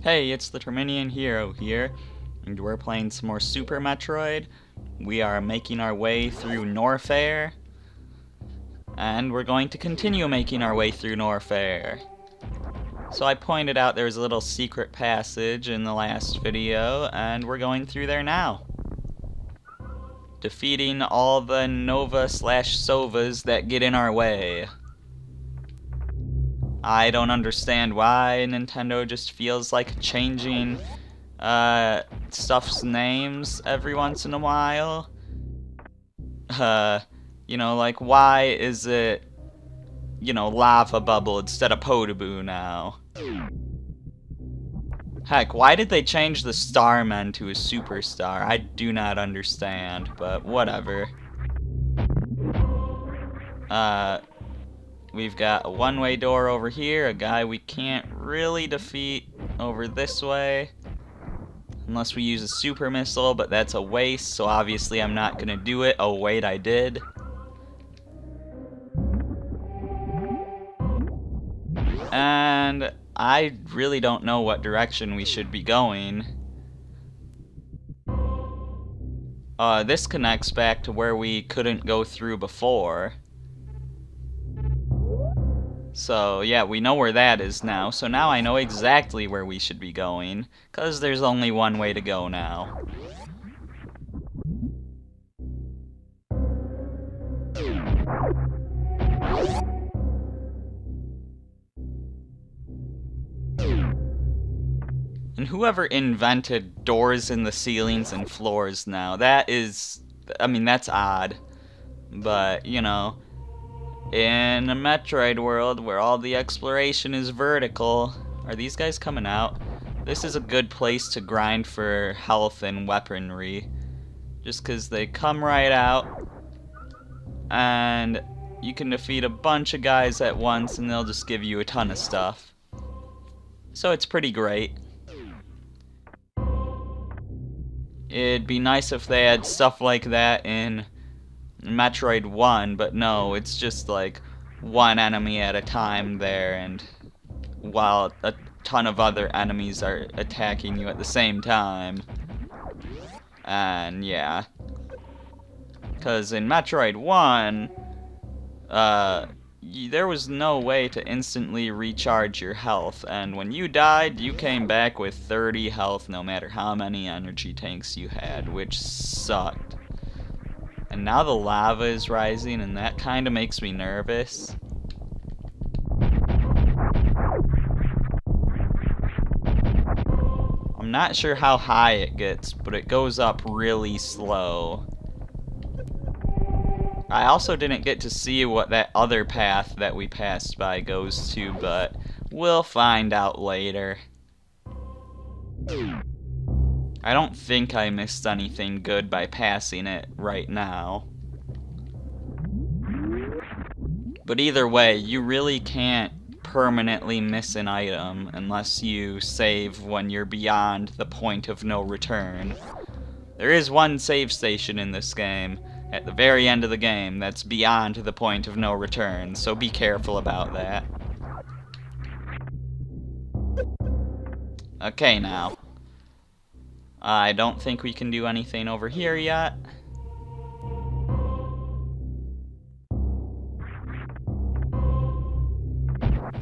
Hey, it's the Terminian Hero here, and we're playing some more Super Metroid. We are making our way through Norfair, and we're going to continue making our way through Norfair. So I pointed out there's a little secret passage in the last video, and we're going through there now. Defeating all the Nova/Sovas that get in our way. I don't understand why Nintendo just feels like changing stuff's names every once in a while. Like why is it, Lava Bubble instead of Podoboo now? Heck, why did they change the Starman to a superstar? I do not understand, but whatever. We've got a one-way door over here, a guy we can't really defeat over this way. Unless we use a super missile, but that's a waste, so obviously I'm not gonna do it. Oh wait, I did. And I really don't know what direction we should be going. This connects back to where we couldn't go through before. So, yeah, we know where that is now, so now I know exactly where we should be going, because there's only one way to go now. And whoever invented doors in the ceilings and floors now, that's odd. But, in a Metroid world where all the exploration is vertical. Are these guys coming out? This is a good place to grind for health and weaponry. Just because they come right out. And you can defeat a bunch of guys at once and they'll just give you a ton of stuff. So it's pretty great. It'd be nice if they had stuff like that in Metroid 1, but no, it's just like one enemy at a time there, and while a ton of other enemies are attacking you at the same time. And yeah, because in Metroid 1, there was no way to instantly recharge your health, and when you died, you came back with 30 health no matter how many energy tanks you had, which sucked. And now the lava is rising, and that kind of makes me nervous. I'm not sure how high it gets, but it goes up really slow. I also didn't get to see what that other path that we passed by goes to, but we'll find out later. I don't think I missed anything good by passing it right now. But either way, you really can't permanently miss an item unless you save when you're beyond the point of no return. There is one save station in this game, at the very end of the game, that's beyond the point of no return, so be careful about that. Okay now. I don't think we can do anything over here yet.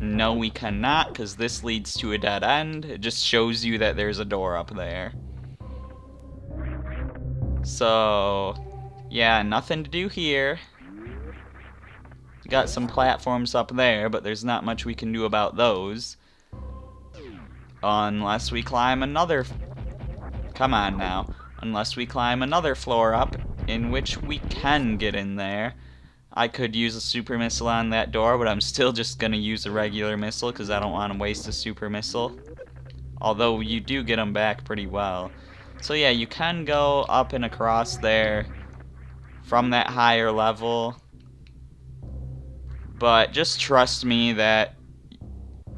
No, we cannot, because this leads to a dead end. It just shows you that there's a door up there. So, yeah, nothing to do here. Got some platforms up there, but there's not much we can do about those. Unless we climb another... Come on now. Unless we climb another floor up, in which we can get in there. I could use a super missile on that door, but I'm still just gonna use a regular missile, because I don't want to waste a super missile. Although you do get them back pretty well. So yeah, you can go up and across there from that higher level. But just trust me that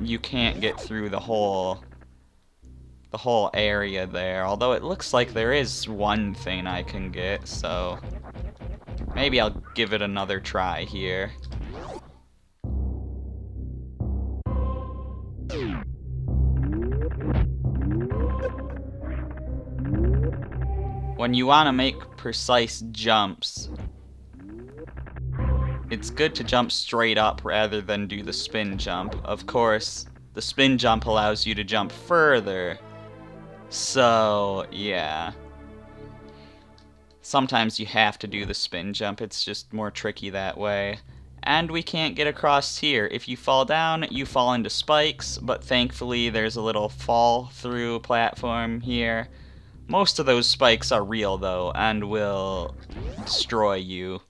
you can't get through the whole area there, although it looks like there is one thing I can get, so maybe I'll give it another try here. when you want to make precise jumps, it's good to jump straight up rather than do the spin jump. Of course, the spin jump allows you to jump further. So, yeah. Sometimes you have to do the spin jump. It's just more tricky that way. And we can't get across here. If you fall down, you fall into spikes, but thankfully there's a little fall-through platform here. Most of those spikes are real, though, and will destroy you.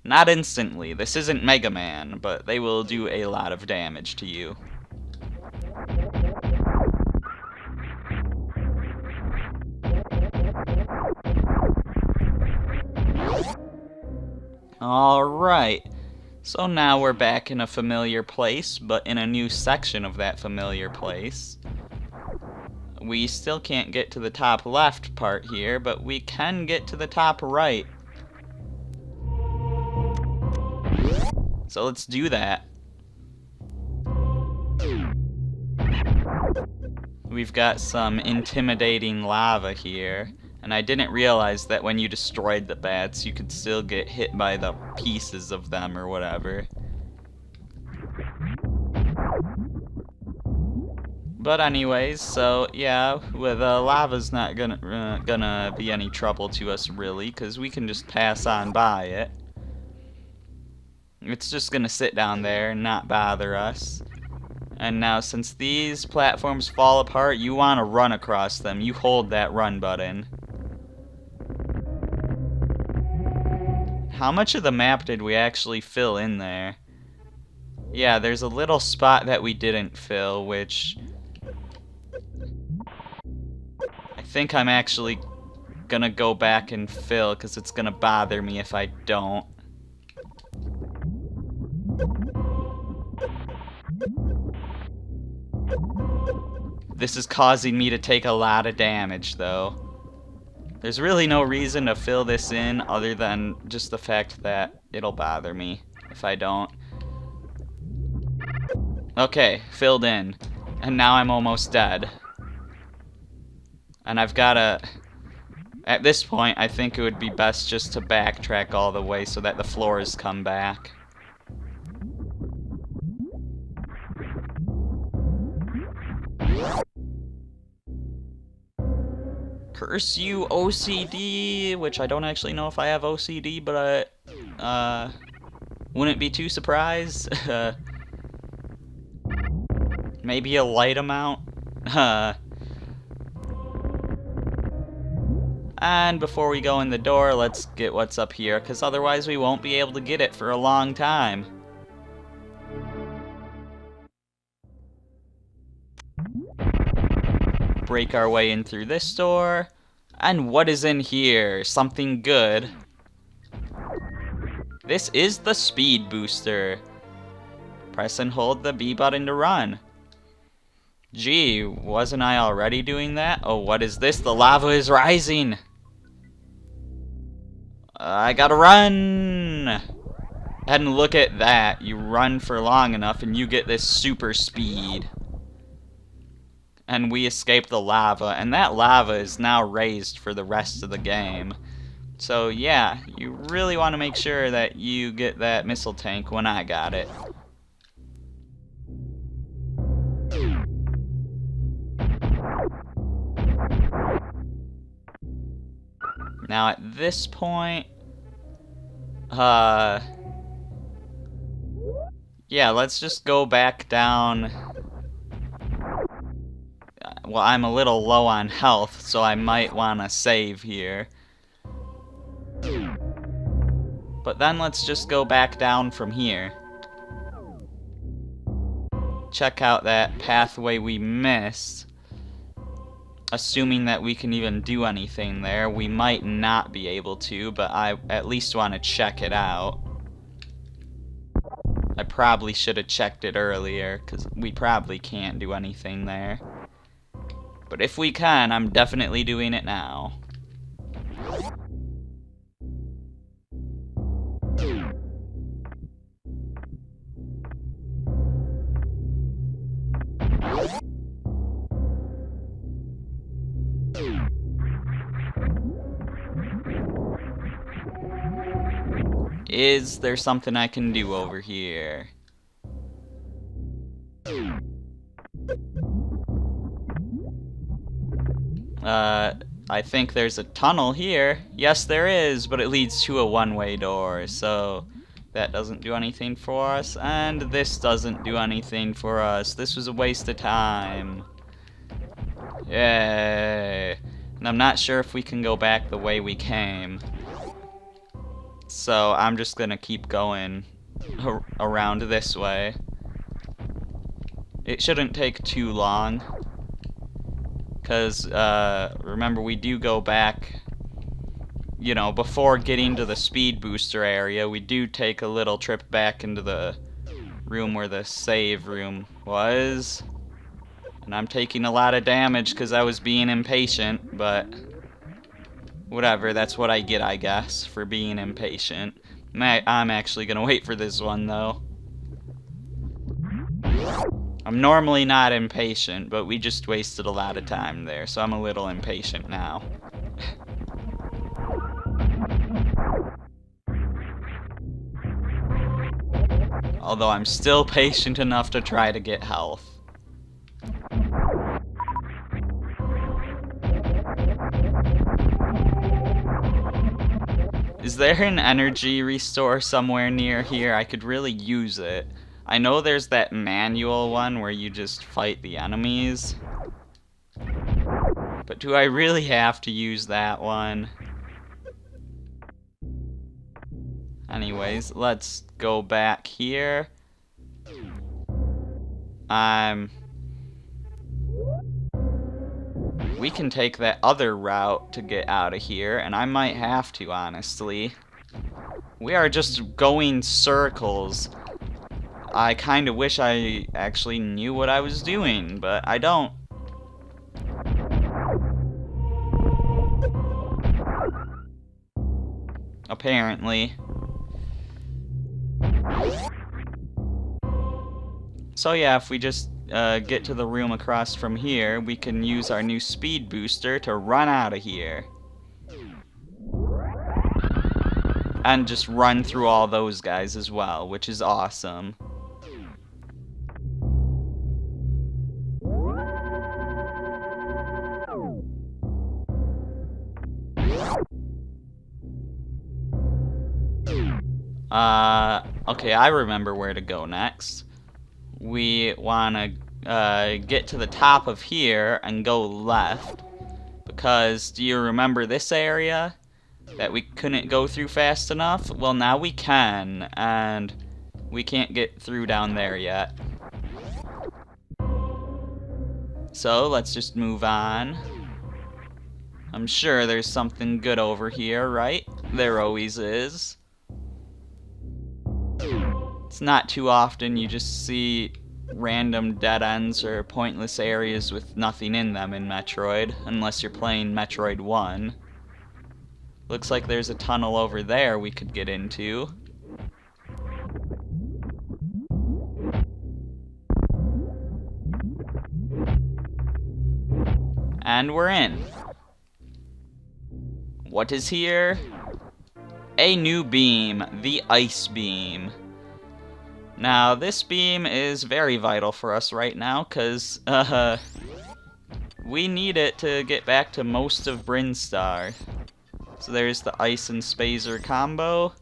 Not instantly. This isn't Mega Man, but they will do a lot of damage to you. Alright. So now we're back in a familiar place, but in a new section of that familiar place. We still can't get to the top left part here, but we can get to the top right. So let's do that. We've got some intimidating lava here, and I didn't realize that when you destroyed the bats, you could still get hit by the pieces of them or whatever. But anyways, so yeah, the lava's not gonna be any trouble to us really, because we can just pass on by it. It's just gonna sit down there and not bother us. And now, since these platforms fall apart, you want to run across them. You hold that run button. How much of the map did we actually fill in there? Yeah, there's a little spot that we didn't fill, which I think I'm actually gonna go back and fill, because it's gonna bother me if I don't. This is causing me to take a lot of damage, though. There's really no reason to fill this in other than just the fact that it'll bother me if I don't. Okay, filled in. And now I'm almost dead. And I've gotta... At this point, I think it would be best just to backtrack all the way so that the floors come back. Curse you, OCD, which I don't actually know if I have OCD, but I wouldn't be too surprised. Maybe a light amount. And before we go in the door, let's get what's up here, because otherwise we won't be able to get it for a long time. Break our way in through this door. And what is in here? Something good. This is the speed booster. Press and hold the B button to run. Gee, wasn't I already doing that? Oh, what is this? The lava is rising. I gotta run. And look at that. You run for long enough and you get this super speed. And we escaped the lava, and that lava is now raised for the rest of the game. So yeah, you really want to make sure that you get that missile tank when I got it. Now at this point, yeah, let's just go back down. Well, I'm a little low on health, so I might want to save here. But then let's just go back down from here. Check out that pathway we missed. Assuming that we can even do anything there. We might not be able to, but I at least want to check it out. I probably should have checked it earlier, because we probably can't do anything there. But if we can, I'm definitely doing it now. Is there something I can do over here? I think there's a tunnel here. Yes, there is, but it leads to a one-way door, so that doesn't do anything for us, and this doesn't do anything for us. This was a waste of time. Yay. And I'm not sure if we can go back the way we came. So I'm just gonna keep going around this way. It shouldn't take too long. Because, remember, we do go back, you know, before getting to the speed booster area, we do take a little trip back into the room where the save room was. And I'm taking a lot of damage because I was being impatient, but whatever, that's what I get, I guess, for being impatient. I'm actually gonna wait for this one, though. I'm normally not impatient, but we just wasted a lot of time there, so I'm a little impatient now. Although I'm still patient enough to try to get health. Is there an energy restore somewhere near here? I could really use it. I know there's that manual one where you just fight the enemies. But do I really have to use that one? Anyways, let's go back here. We can take that other route to get out of here, and I might have to, honestly. We are just going circles. I kind of wish I actually knew what I was doing, but I don't. Apparently. So yeah, if we just get to the room across from here, we can use our new speed booster to run out of here. And just run through all those guys as well, which is awesome. Okay, I remember where to go next. We wanna get to the top of here and go left. Because, do you remember this area that we couldn't go through fast enough? Well, now we can, and we can't get through down there yet. So, let's just move on. I'm sure there's something good over here, right? There always is. It's not too often you just see random dead ends or pointless areas with nothing in them in Metroid, unless you're playing Metroid 1. Looks like there's a tunnel over there we could get into. And we're in. What is here? A new beam, the Ice Beam. Now, this beam is very vital for us right now, because, we need it to get back to most of Brinstar. So there's the Ice and Spazer combo.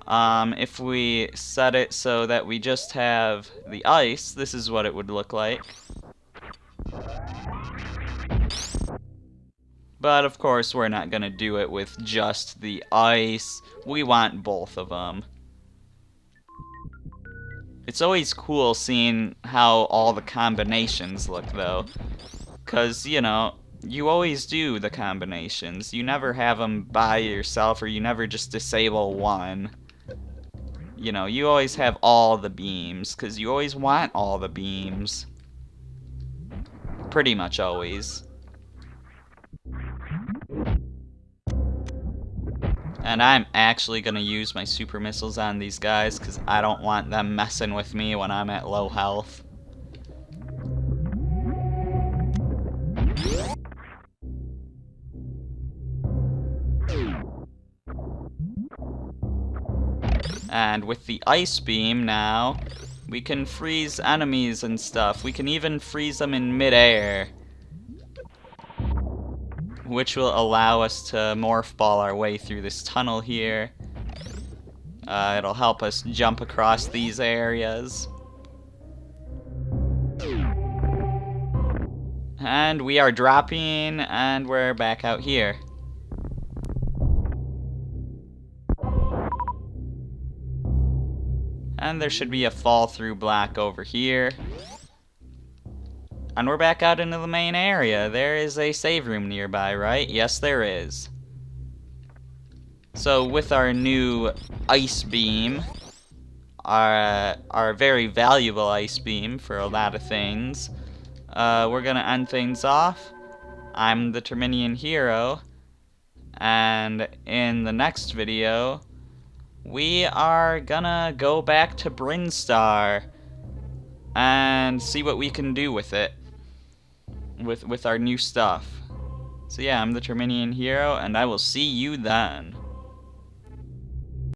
If we set it so that we just have the ice, this is what it would look like. But, of course, we're not gonna do it with just the ice. We want both of them. It's always cool seeing how all the combinations look, though. Because, you know, you always do the combinations. You never have them by yourself, or you never just disable one. You know, you always have all the beams, because you always want all the beams. Pretty much always. And I'm actually going to use my super missiles on these guys because I don't want them messing with me when I'm at low health. And with the ice beam now, we can freeze enemies and stuff. We can even freeze them in midair, which will allow us to morph ball our way through this tunnel here. It'll help us jump across these areas. And we are dropping, and we're back out here. And there should be a fall through black over here. And we're back out into the main area. There is a save room nearby, right? Yes, there is. So with our new ice beam, our very valuable ice beam for a lot of things, we're gonna end things off. I'm the Terminian Hero, and in the next video, we are gonna go back to Brinstar and see what we can do with it, with our new stuff. So yeah, I'm the Terminian Hero, and I will see you then.